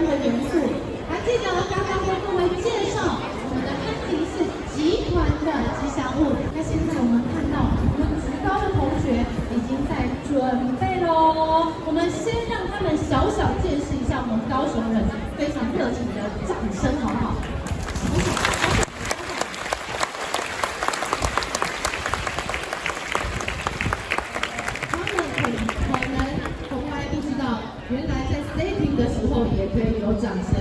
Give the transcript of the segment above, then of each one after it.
的元素。还记得刚刚跟各位介绍我们的安迪是集团的吉祥物。那现在我们看到我们职高的同学已经在准备喽。我们先让他们小小见识一下我们高雄人非常热情的掌声，好不好？原来在 stepping 的时候也可以有掌声。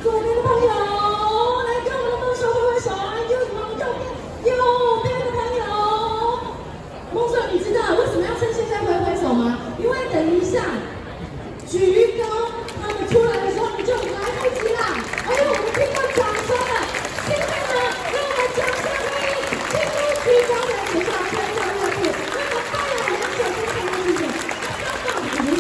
左边的朋友，来跟我们的梦手挥挥手啊！右边的朋友，梦手，你知道为什么要趁现在挥挥手吗？因为等一下举高他们出来的时候，你就来不及啦。而且我们听到掌声了，现在呢，让我们掌声欢迎进入举高的学校宣传任务，让我们带来我们手中看到一点，刚好我们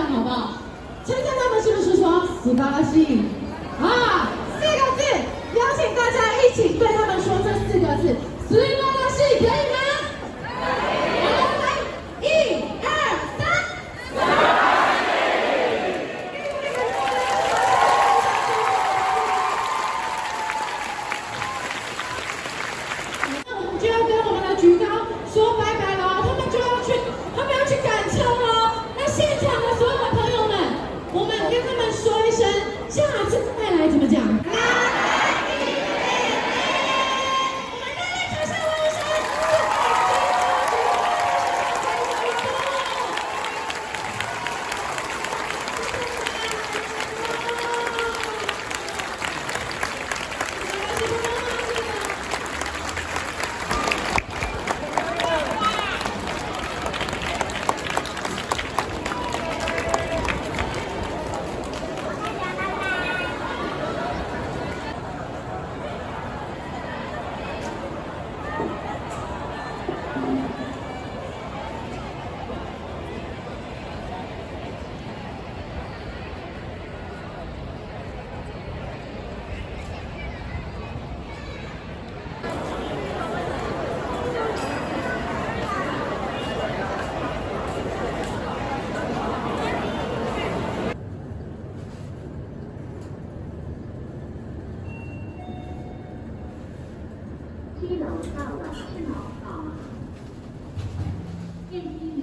掌好不好？称赞他们是不是说斯巴拉西啊4个字？邀请大家一起对他们说这4个字，斯巴拉西，可以吗？好，来，1、2、3。那我们就要跟我们的举高说拜拜了，他们要去赶车了。那现场的所有的朋友们，我们跟他们说一声，下次再来怎么讲？7楼到了，7楼到了，电梯。